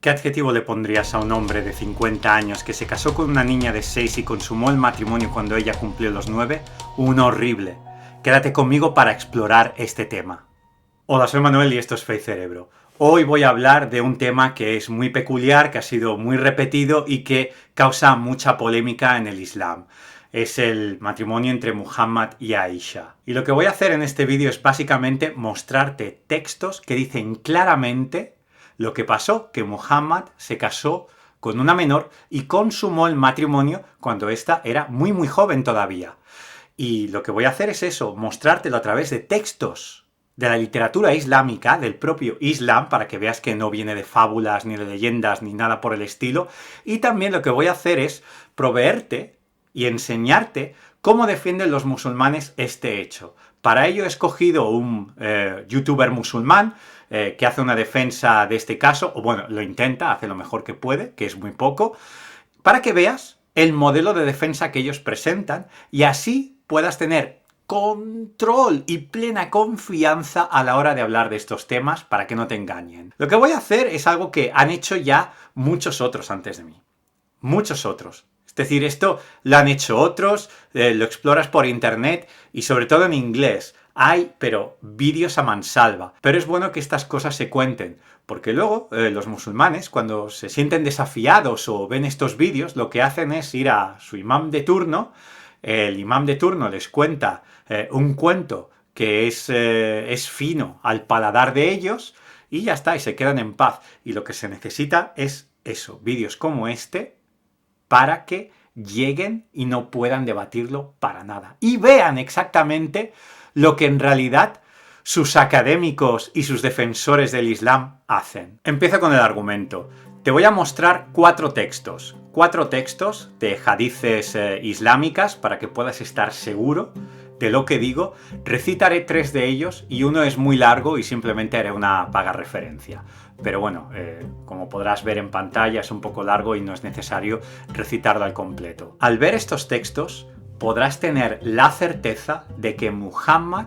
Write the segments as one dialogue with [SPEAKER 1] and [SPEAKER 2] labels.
[SPEAKER 1] ¿Qué adjetivo le pondrías a un hombre de 50 años que se casó con una niña de 6 y consumó el matrimonio cuando ella cumplió los 9? Un horrible. Quédate conmigo para explorar este tema. Hola, soy Manuel y esto es Fe y Cerebro. Hoy voy a hablar de un tema que es muy peculiar, que ha sido muy repetido y que causa mucha polémica en el Islam. Es el matrimonio entre Muhammad y Aisha. Y lo que voy a hacer en este vídeo es básicamente mostrarte textos que dicen claramente lo que pasó, que Muhammad se casó con una menor y consumó el matrimonio cuando ésta era muy joven todavía. Y lo que voy a hacer es eso, mostrártelo a través de textos de la literatura islámica, del propio Islam, para que veas que no viene de fábulas, ni de leyendas, ni nada por el estilo. Y también lo que voy a hacer es proveerte y enseñarte cómo defienden los musulmanes este hecho. Para ello he escogido un youtuber musulmán que hace una defensa de este caso, o bueno, lo intenta, hace lo mejor que puede, que es muy poco, para que veas el modelo de defensa que ellos presentan y así puedas tener control y plena confianza a la hora de hablar de estos temas para que no te engañen. Lo que voy a hacer es algo que han hecho ya muchos otros antes de mí. Muchos otros. Es decir, esto lo han hecho otros, lo exploras por internet y sobre todo en inglés. Hay, pero vídeos a mansalva. Pero es bueno que estas cosas se cuenten, porque luego los musulmanes, cuando se sienten desafiados o ven estos vídeos, lo que hacen es ir a su imam de turno. El imam de turno les cuenta un cuento que es fino al paladar de ellos y ya está, y se quedan en paz. Y lo que se necesita es eso, vídeos como este, para que lleguen y no puedan debatirlo para nada. Y vean exactamente lo que en realidad sus académicos y sus defensores del Islam hacen. Empiezo con el argumento. Te voy a mostrar cuatro textos de hadices islámicas para que puedas estar seguro de lo que digo. Recitaré 3 de ellos y uno es muy largo y simplemente haré una vaga referencia. Pero bueno, como podrás ver en pantalla es un poco largo y no es necesario recitarlo al completo. Al ver estos textos podrás tener la certeza de que Muhammad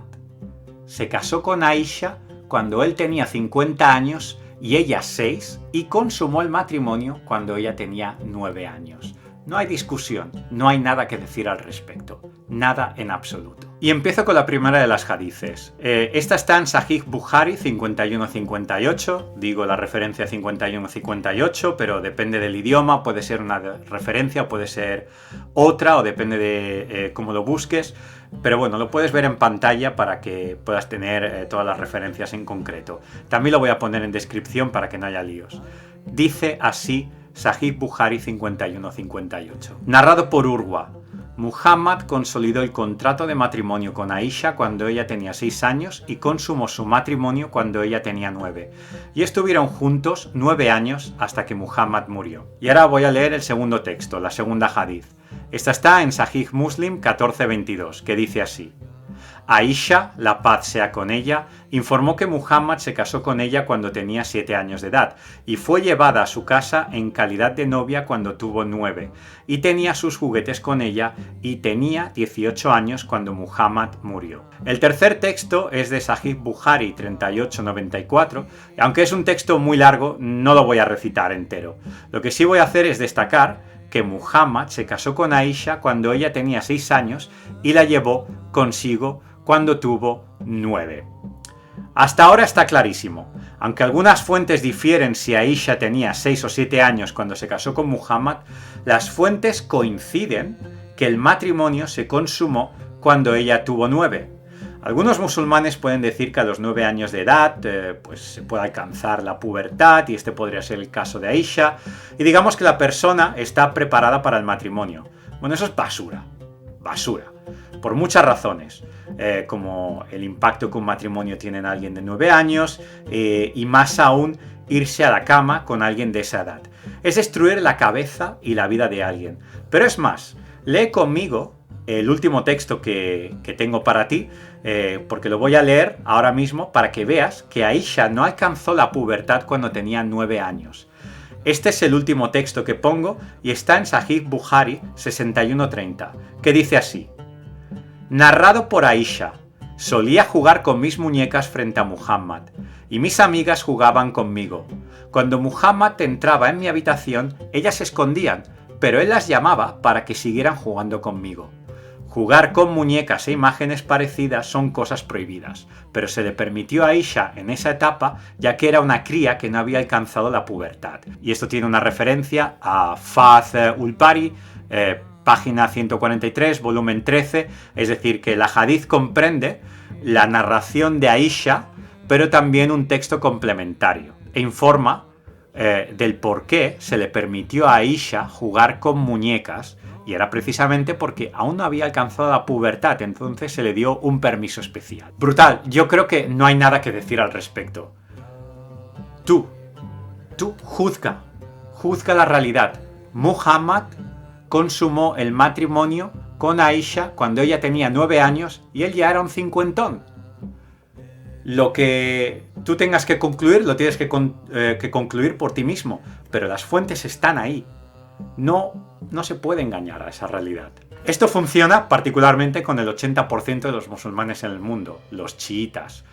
[SPEAKER 1] se casó con Aisha cuando él tenía 50 años y ella 6, y consumó el matrimonio cuando ella tenía 9 años. No hay discusión, no hay nada que decir al respecto, nada en absoluto. Y empiezo con la primera de las hadices. Esta está en Sahih Bukhari 51-58, digo la referencia 51-58, pero depende del idioma, puede ser una referencia, puede ser otra, o depende de cómo lo busques. Pero bueno, lo puedes ver en pantalla para que puedas tener todas las referencias en concreto. También lo voy a poner en descripción para que no haya líos. Dice así Sahih Bukhari 51-58. Narrado por Urwa. Muhammad consolidó el contrato de matrimonio con Aisha cuando ella tenía 6 años y consumó su matrimonio cuando ella tenía 9. Y estuvieron juntos 9 años hasta que Muhammad murió. Y ahora voy a leer el segundo texto, la segunda hadith. Esta está en Sahih Muslim 14-22, que dice así. Aisha, la paz sea con ella, informó que Muhammad se casó con ella cuando tenía 7 años de edad y fue llevada a su casa en calidad de novia cuando tuvo 9 y tenía sus juguetes con ella y tenía 18 años cuando Muhammad murió. El tercer texto es de Sahih Bukhari 38-94, aunque es un texto muy largo no lo voy a recitar entero. Lo que sí voy a hacer es destacar que Muhammad se casó con Aisha cuando ella tenía 6 años y la llevó consigo cuando tuvo 9. Hasta ahora está clarísimo. Aunque algunas fuentes difieren si Aisha tenía 6 o 7 años cuando se casó con Muhammad, las fuentes coinciden que el matrimonio se consumó cuando ella tuvo 9. Algunos musulmanes pueden decir que a los 9 años de edad pues se puede alcanzar la pubertad y este podría ser el caso de Aisha y digamos que la persona está preparada para el matrimonio. Bueno, eso es basura, por muchas razones, como el impacto que un matrimonio tiene en alguien de 9 años y más aún irse a la cama con alguien de esa edad. Es destruir la cabeza y la vida de alguien. Pero es más, lee conmigo el último texto que tengo para ti, porque lo voy a leer ahora mismo para que veas que Aisha no alcanzó la pubertad cuando tenía 9 años. Este es el último texto que pongo y está en Sahih Bukhari 61-30, que dice así. Narrado por Aisha, Solía jugar con mis muñecas frente a Muhammad, y mis amigas jugaban conmigo. Cuando Muhammad entraba en mi habitación, ellas se escondían, pero él las llamaba para que siguieran jugando conmigo. Jugar con muñecas e imágenes parecidas son cosas prohibidas, pero se le permitió a Aisha en esa etapa ya que era una cría que no había alcanzado la pubertad. Y esto tiene una referencia a Fath ul-Bari, página 143, volumen 13, es decir, que la hadith comprende la narración de Aisha, pero también un texto complementario, e informa del por qué se le permitió a Aisha jugar con muñecas, y era precisamente porque aún no había alcanzado la pubertad, entonces se le dio un permiso especial. Brutal, yo creo que no hay nada que decir al respecto. Tú juzga la realidad. Muhammad consumó el matrimonio con Aisha cuando ella tenía 9 años y él ya era un cincuentón. Lo que tú tengas que concluir, lo tienes que concluir por ti mismo, pero las fuentes están ahí. No se puede engañar a esa realidad. Esto funciona particularmente con el 80% de los musulmanes en el mundo, los chiitas.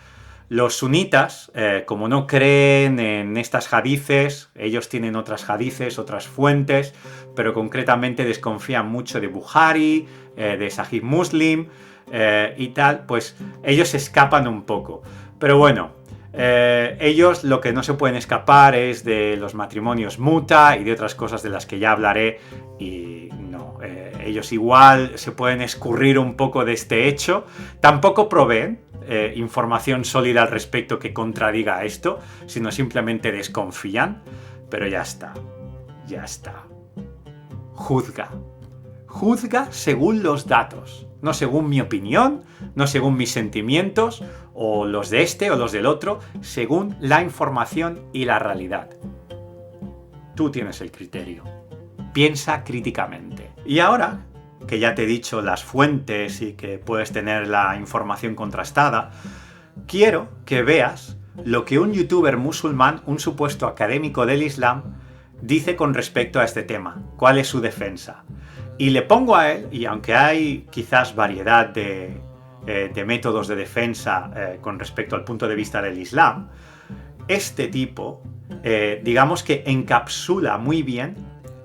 [SPEAKER 1] Los sunitas, como no creen en estas hadices, ellos tienen otras hadices, otras fuentes, pero concretamente desconfían mucho de Bukhari, de Sahih Muslim y tal, pues ellos escapan un poco. Pero bueno, ellos lo que no se pueden escapar es de los matrimonios muta y de otras cosas de las que ya hablaré, y no, ellos igual se pueden escurrir un poco de este hecho. Tampoco proveen información sólida al respecto que contradiga esto, sino simplemente desconfían, pero ya está. Juzga según los datos, no según mi opinión, no según mis sentimientos, o los de este o los del otro, según la información y la realidad. Tú tienes el criterio. Piensa críticamente. Y ahora que ya te he dicho las fuentes y que puedes tener la información contrastada, quiero que veas lo que un youtuber musulmán, un supuesto académico del Islam, dice con respecto a este tema. ¿Cuál es su defensa? Y le pongo a él, y aunque hay quizás variedad de métodos de defensa con respecto al punto de vista del Islam, este tipo, digamos que encapsula muy bien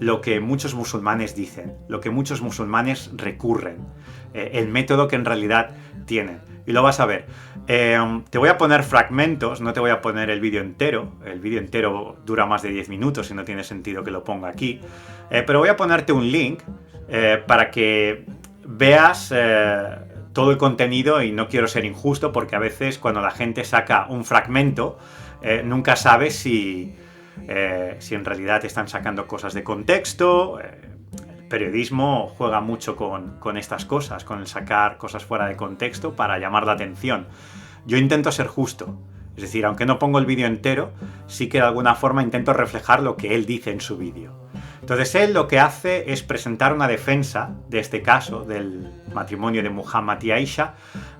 [SPEAKER 1] lo que muchos musulmanes dicen, lo que muchos musulmanes recurren, el método que en realidad tienen. Y lo vas a ver. Te voy a poner fragmentos, no te voy a poner el vídeo entero dura más de 10 minutos y no tiene sentido que lo ponga aquí, pero voy a ponerte un link para que veas todo el contenido, y no quiero ser injusto porque a veces cuando la gente saca un fragmento nunca sabes si en realidad están sacando cosas de contexto. El periodismo juega mucho con estas cosas, con el sacar cosas fuera de contexto para llamar la atención. Yo intento ser justo, es decir, aunque no pongo el vídeo entero, sí que de alguna forma intento reflejar lo que él dice en su vídeo. Entonces él lo que hace es presentar una defensa de este caso, del matrimonio de Muhammad y Aisha,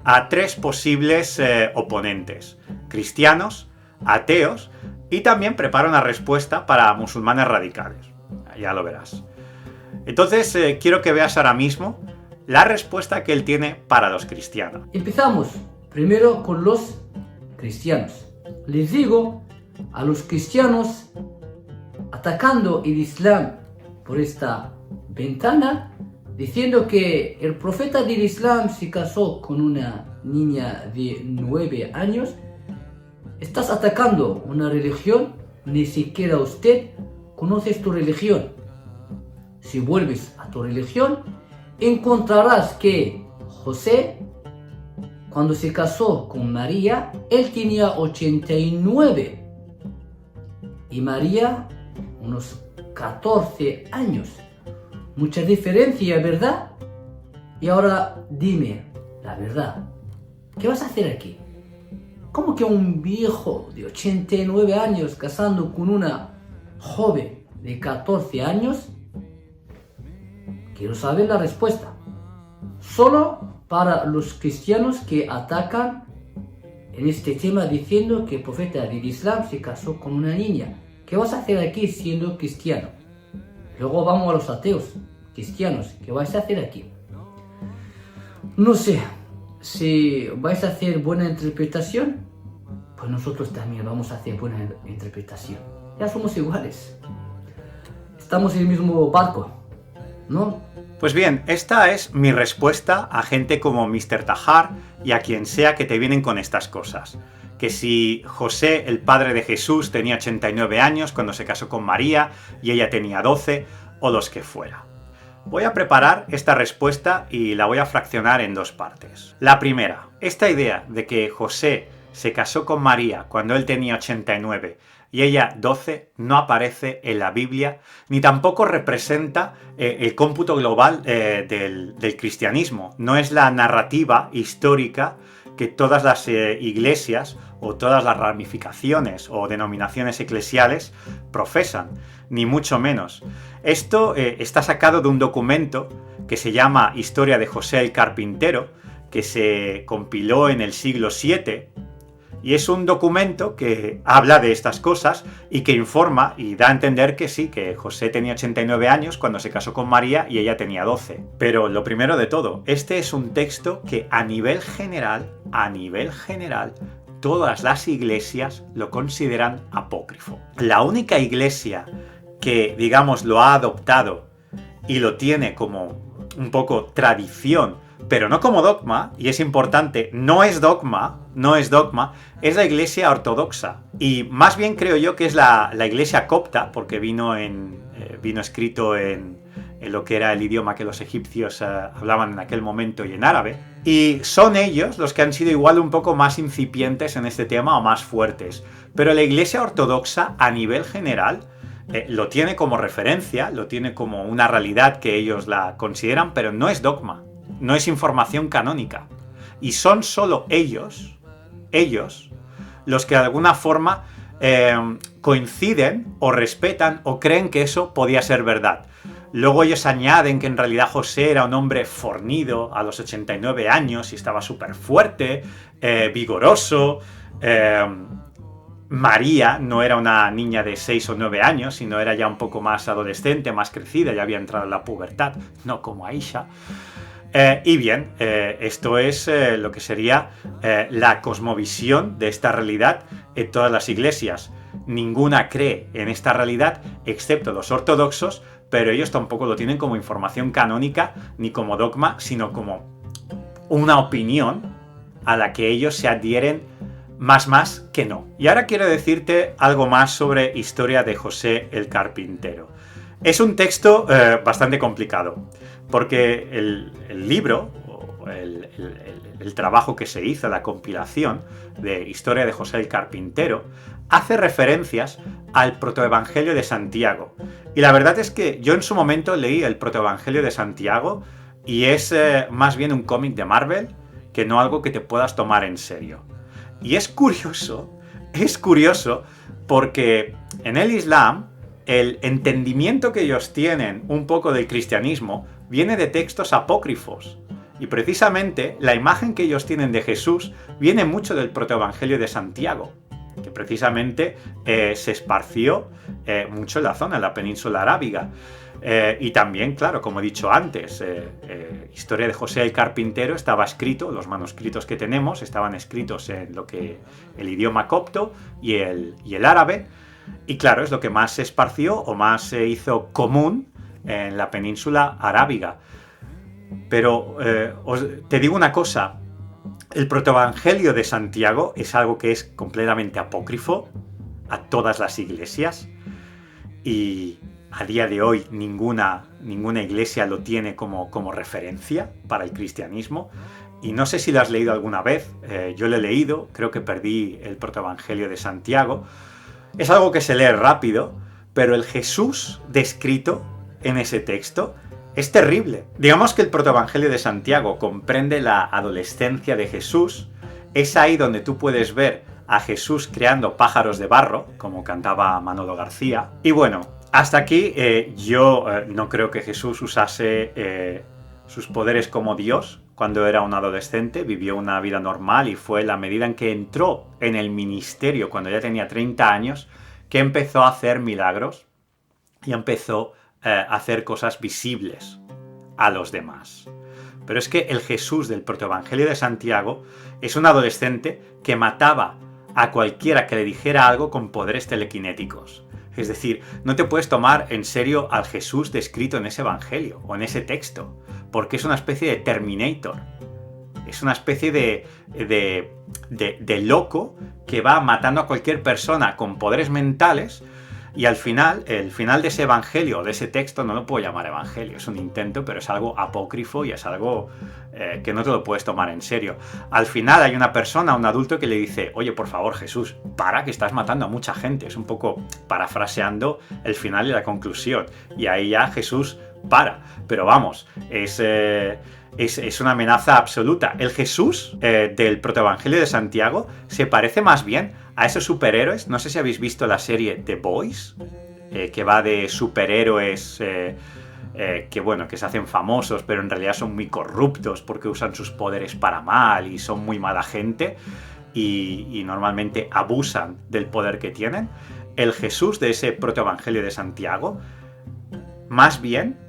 [SPEAKER 1] a 3 posibles oponentes: cristianos, ateos, y también prepara una respuesta para musulmanes radicales. Ya lo verás. Entonces quiero que veas ahora mismo la respuesta que él tiene para los cristianos.
[SPEAKER 2] Empezamos primero con los cristianos. Les digo a los cristianos, atacando el Islam por esta ventana, diciendo que el profeta del Islam se casó con una niña de 9 años, estás atacando una religión, ni siquiera usted conoces tu religión. Si vuelves a tu religión, encontrarás que José, cuando se casó con María, él tenía 89 y María unos 14 años. Mucha diferencia, ¿verdad? Y ahora dime la verdad. ¿Qué vas a hacer aquí? ¿Cómo que un viejo de 89 años casando con una joven de 14 años? Quiero saber la respuesta. Solo para los cristianos que atacan en este tema diciendo que el profeta del Islam se casó con una niña. ¿Qué vas a hacer aquí siendo cristiano? Luego vamos a los ateos cristianos. ¿Qué vais a hacer aquí? No sé. si vais a hacer buena interpretación, pues nosotros también vamos a hacer buena interpretación. Ya somos iguales. Estamos en el mismo barco, ¿no?
[SPEAKER 1] Pues bien, esta es mi respuesta a gente como Mr. Tahar y a quien sea que te vienen con estas cosas. Que si José, el padre de Jesús, tenía 89 años cuando se casó con María y ella tenía 12, o los que fuera. Voy a preparar esta respuesta y la voy a fraccionar en dos partes. La primera, esta idea de que José se casó con María cuando él tenía 89 y ella 12 no aparece en la Biblia, ni tampoco representa el cómputo global del cristianismo. No es la narrativa histórica que todas las iglesias o todas las ramificaciones o denominaciones eclesiales profesan, ni mucho menos. Esto está sacado de un documento que se llama Historia de José el Carpintero, que se compiló en el siglo VII, y es un documento que habla de estas cosas y que informa y da a entender que sí, que José tenía 89 años cuando se casó con María y ella tenía 12. Pero lo primero de todo, este es un texto que a nivel general, todas las iglesias lo consideran apócrifo. La única iglesia que, digamos, lo ha adoptado y lo tiene como un poco tradición, pero no como dogma, y es importante, no es dogma, es la iglesia ortodoxa. Y más bien creo yo que es la iglesia copta, porque vino escrito en lo que era el idioma que los egipcios hablaban en aquel momento y en árabe. Y son ellos los que han sido igual un poco más incipientes en este tema o más fuertes. Pero la iglesia ortodoxa, a nivel general, lo tiene como referencia, lo tiene como una realidad que ellos la consideran, pero no es dogma. No es información canónica. Y son solo ellos, los que de alguna forma coinciden o respetan o creen que eso podía ser verdad. Luego ellos añaden que en realidad José era un hombre fornido a los 89 años y estaba súper fuerte, vigoroso. María no era una niña de 6 o 9 años, sino era ya un poco más adolescente, más crecida, ya había entrado en la pubertad, no como Aisha. Y bien, esto es lo que sería la cosmovisión de esta realidad en todas las iglesias. Ninguna cree en esta realidad, excepto los ortodoxos, pero ellos tampoco lo tienen como información canónica ni como dogma, sino como una opinión a la que ellos se adhieren más que no. Y ahora quiero decirte algo más sobre Historia de José el Carpintero. Es un texto bastante complicado, porque el libro, el trabajo que se hizo, la compilación de Historia de José el Carpintero, hace referencias al protoevangelio de Santiago. Y la verdad es que yo en su momento leí el protoevangelio de Santiago y es más bien un cómic de Marvel que no algo que te puedas tomar en serio. Y es curioso porque en el Islam el entendimiento que ellos tienen un poco del cristianismo viene de textos apócrifos. Y precisamente la imagen que ellos tienen de Jesús viene mucho del protoevangelio de Santiago, que precisamente se esparció mucho en la zona, en la península arábiga. Y también, claro, como he dicho antes, Historia de José el Carpintero estaba escrito, los manuscritos que tenemos estaban escritos en lo que el idioma copto y el árabe. Y claro, es lo que más se esparció o más se hizo común en la península arábiga. Pero te digo una cosa, el protoevangelio de Santiago es algo que es completamente apócrifo a todas las iglesias y a día de hoy ninguna iglesia lo tiene como referencia para el cristianismo. Y no sé si lo has leído alguna vez, yo lo he leído, creo que perdí el protoevangelio de Santiago. Es algo que se lee rápido, pero el Jesús descrito en ese texto es terrible. Digamos que el protoevangelio de Santiago comprende la adolescencia de Jesús. Es ahí donde tú puedes ver a Jesús creando pájaros de barro, como cantaba Manolo García. Y bueno, hasta aquí yo no creo que Jesús usase sus poderes como Dios. Cuando era un adolescente, vivió una vida normal y fue la medida en que entró en el ministerio cuando ya tenía 30 años que empezó a hacer milagros y empezó a hacer cosas visibles a los demás. Pero es que el Jesús del protoevangelio de Santiago es un adolescente que mataba a cualquiera que le dijera algo con poderes telequinéticos. Es decir, no te puedes tomar en serio al Jesús descrito en ese evangelio o en ese texto, porque es una especie de Terminator. Es una especie de loco que va matando a cualquier persona con poderes mentales. Y al final, el final de ese evangelio, de ese texto, no lo puedo llamar evangelio, es un intento, pero es algo apócrifo y es algo que no te lo puedes tomar en serio. Al final hay una persona, un adulto, que le dice: oye, por favor, Jesús, para, que estás matando a mucha gente. Es un poco parafraseando el final y la conclusión. Y ahí ya Jesús para. Pero vamos, es una amenaza absoluta. El Jesús del protoevangelio de Santiago se parece más bien a esos superhéroes. No sé si habéis visto la serie The Boys, que va de superhéroes que se hacen famosos, pero en realidad son muy corruptos porque usan sus poderes para mal y son muy mala gente y normalmente abusan del poder que tienen. El Jesús de ese protoevangelio de Santiago, más bien,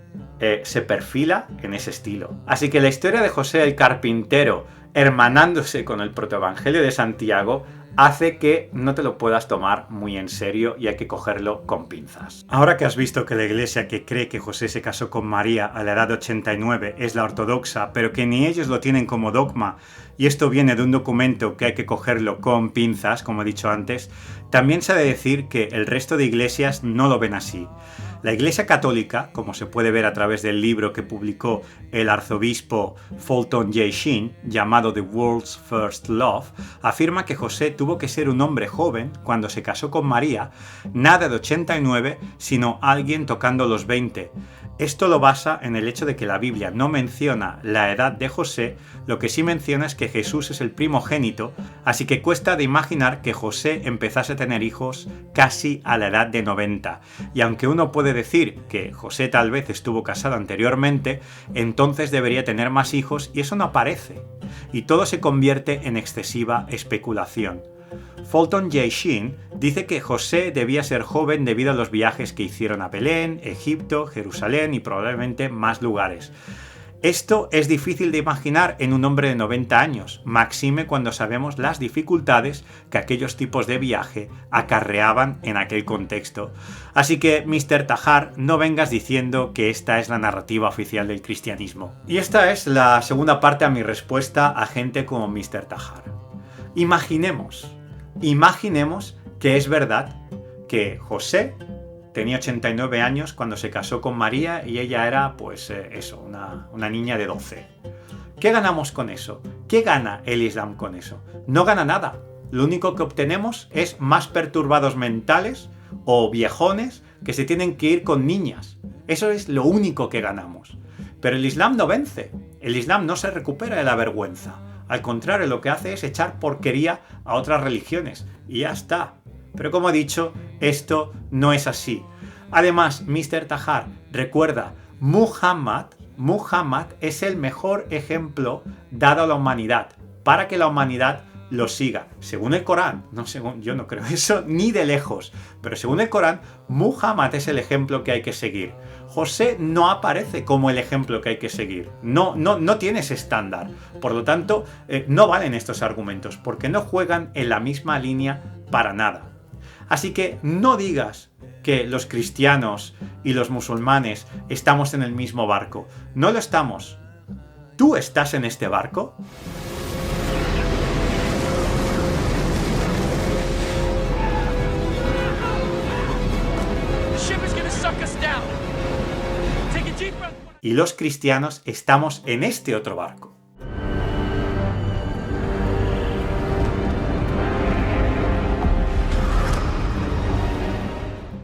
[SPEAKER 1] se perfila en ese estilo. Así que la historia de José el carpintero hermanándose con el protoevangelio de Santiago hace que no te lo puedas tomar muy en serio y hay que cogerlo con pinzas. Ahora que has visto que la iglesia que cree que José se casó con María a la edad de 89 es la ortodoxa, pero que ni ellos lo tienen como dogma, y esto viene de un documento que hay que cogerlo con pinzas, como he dicho antes, también se ha de decir que el resto de iglesias no lo ven así. La Iglesia Católica, como se puede ver a través del libro que publicó el arzobispo Fulton J. Sheen, llamado The World's First Love, afirma que José tuvo que ser un hombre joven cuando se casó con María, nada de 89, sino alguien tocando los 20. Esto lo basa en el hecho de que la Biblia no menciona la edad de José, lo que sí menciona es que Jesús es el primogénito, así que cuesta de imaginar que José empezase a tener hijos casi a la edad de 90. Y aunque uno puede decir que José tal vez estuvo casado anteriormente, entonces debería tener más hijos y eso no aparece. Y todo se convierte en excesiva especulación. Fulton J. Sheen dice que José debía ser joven debido a los viajes que hicieron a Belén, Egipto, Jerusalén y probablemente más lugares. Esto es difícil de imaginar en un hombre de 90 años, máxime cuando sabemos las dificultades que aquellos tipos de viaje acarreaban en aquel contexto. Así que, Mr. Tahar, no vengas diciendo que esta es la narrativa oficial del cristianismo. Y esta es la segunda parte a mi respuesta a gente como Mr. Tahar. Imaginemos que es verdad que José tenía 89 años cuando se casó con María y ella era, una niña de 12. ¿Qué ganamos con eso? ¿Qué gana el Islam con eso? No gana nada. Lo único que obtenemos es más perturbados mentales o viejones que se tienen que ir con niñas. Eso es lo único que ganamos. Pero el Islam no vence. El Islam no se recupera de la vergüenza. Al contrario, lo que hace es echar porquería a otras religiones. Y ya está. Pero como he dicho, esto no es así. Además, Mr. Tahar, recuerda, Muhammad es el mejor ejemplo dado a la humanidad, para que la humanidad lo siga. Según el Corán, yo no creo eso ni de lejos, pero según el Corán, Muhammad es el ejemplo que hay que seguir. José no aparece como el ejemplo que hay que seguir. No tiene ese estándar. Por lo tanto, no valen estos argumentos, porque no juegan en la misma línea para nada. Así que no digas que los cristianos y los musulmanes estamos en el mismo barco. No lo estamos. ¿Tú estás en este barco? Y los cristianos estamos en este otro barco.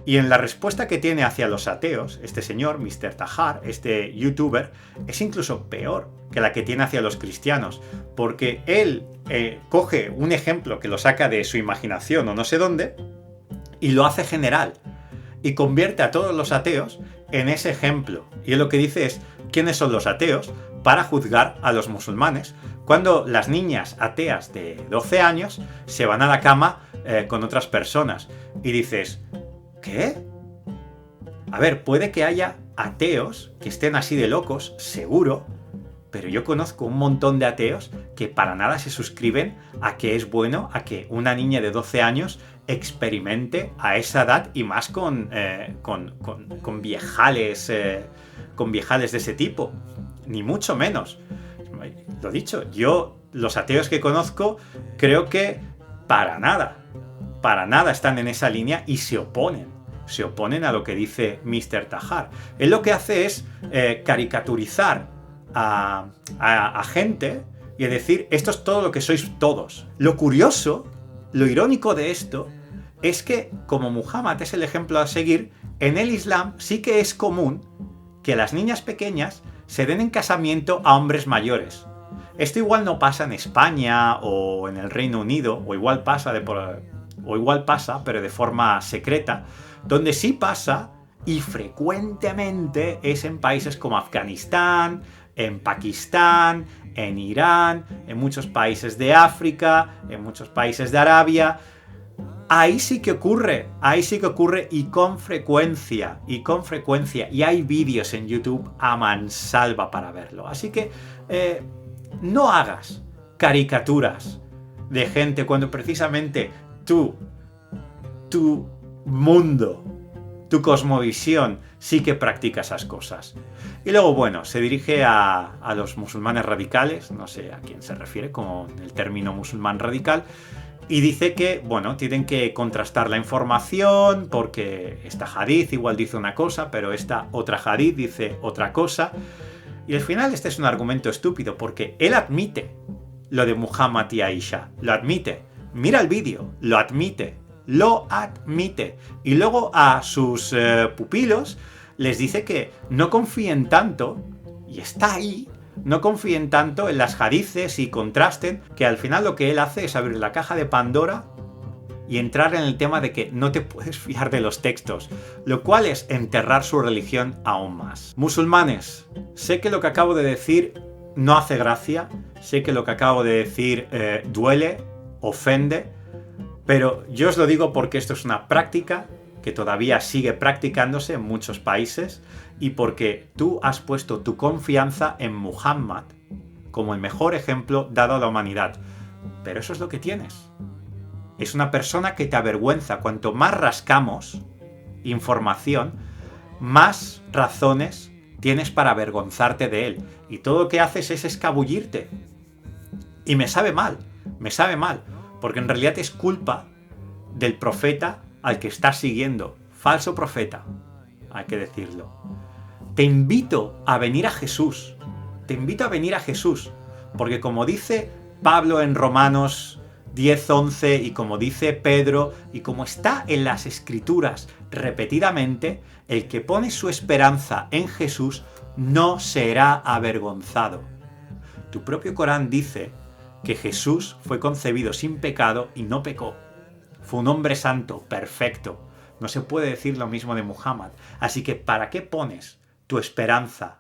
[SPEAKER 1] Y en la respuesta que tiene hacia los ateos, este señor, Mr. Tahar, este youtuber, es incluso peor que la que tiene hacia los cristianos, porque él coge un ejemplo que lo saca de su imaginación o no sé dónde, y lo hace general, y convierte a todos los ateos en ese ejemplo. Y él lo que dice es, ¿quiénes son los ateos? Para juzgar a los musulmanes, cuando las niñas ateas de 12 años se van a la cama con otras personas. Y dices, ¿qué? A ver, puede que haya ateos que estén así de locos, seguro, Pero yo conozco un montón de ateos que para nada se suscriben a que es bueno a que una niña de 12 años experimente a esa edad y más con viejales de ese tipo. Ni mucho menos. Lo dicho, yo los ateos que conozco creo que para nada están en esa línea y se oponen a lo que dice Mr. Tahar. Él lo que hace es caricaturizar a gente y decir, esto es todo lo que sois todos. Lo curioso, lo irónico de esto, es que como Muhammad es el ejemplo a seguir, en el Islam sí que es común que las niñas pequeñas se den en casamiento a hombres mayores. Esto igual no pasa en España o en el Reino Unido, o igual pasa, pero de forma secreta. Donde sí pasa, y frecuentemente, es en países como Afganistán, en Pakistán, en Irán, en muchos países de África, en muchos países de Arabia. Ahí sí que ocurre y con frecuencia, y hay vídeos en YouTube a mansalva para verlo. Así que no hagas caricaturas de gente cuando precisamente tu mundo, tu cosmovisión sí que practica esas cosas. Y luego, bueno, se dirige a los musulmanes radicales, no sé a quién se refiere con el término musulmán radical, y dice que, bueno, tienen que contrastar la información porque esta hadith igual dice una cosa, pero esta otra hadith dice otra cosa. Y al final este es un argumento estúpido porque él admite lo de Muhammad y Aisha, lo admite. Mira el vídeo, lo admite. Y luego a sus pupilos les dice que no confíen tanto, y está ahí, no confíen tanto en las hadices y contrasten, que al final lo que él hace es abrir la caja de Pandora y entrar en el tema de que no te puedes fiar de los textos, lo cual es enterrar su religión aún más. Musulmanes, sé que lo que acabo de decir no hace gracia, sé que lo que acabo de decir duele, ofende, pero yo os lo digo porque esto es una práctica que todavía sigue practicándose en muchos países y porque tú has puesto tu confianza en Muhammad como el mejor ejemplo dado a la humanidad. Pero eso es lo que tienes. Es una persona que te avergüenza. Cuanto más rascamos información, más razones tienes para avergonzarte de él. Y todo lo que haces es escabullirte. Y me sabe mal, porque en realidad es culpa del profeta al que estás siguiendo. Falso profeta, hay que decirlo. Te invito a venir a Jesús. Porque como dice Pablo en Romanos 10:11 y como dice Pedro y como está en las Escrituras repetidamente, el que pone su esperanza en Jesús no será avergonzado. Tu propio Corán dice que Jesús fue concebido sin pecado y no pecó. Fue un hombre santo, perfecto. No se puede decir lo mismo de Muhammad. Así que, ¿para qué pones tu esperanza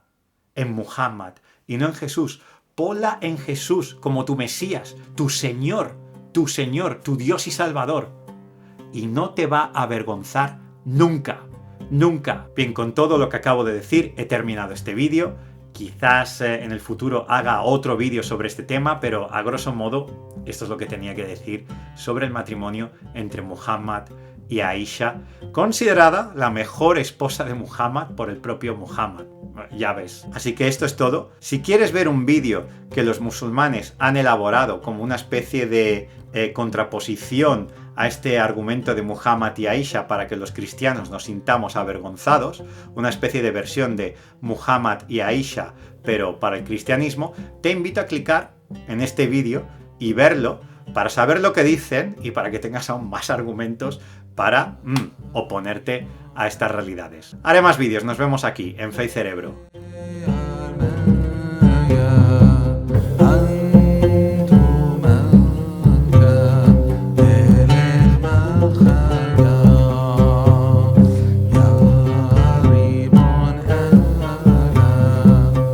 [SPEAKER 1] en Muhammad y no en Jesús? Ponla en Jesús como tu Mesías, tu Señor, tu Dios y Salvador. Y no te va a avergonzar nunca. Bien, con todo lo que acabo de decir, he terminado este vídeo. Quizás en el futuro haga otro vídeo sobre este tema, pero a grosso modo esto es lo que tenía que decir sobre el matrimonio entre Muhammad y Aisha, considerada la mejor esposa de Muhammad por el propio Muhammad. Ya ves. Así que esto es todo. Si quieres ver un vídeo que los musulmanes han elaborado como una especie de contraposición a este argumento de Muhammad y Aisha para que los cristianos nos sintamos avergonzados, una especie de versión de Muhammad y Aisha, pero para el cristianismo, te invito a clicar en este vídeo y verlo para saber lo que dicen y para que tengas aún más argumentos para oponerte a estas realidades. Haré más vídeos, nos vemos aquí en Fe y Cerebro.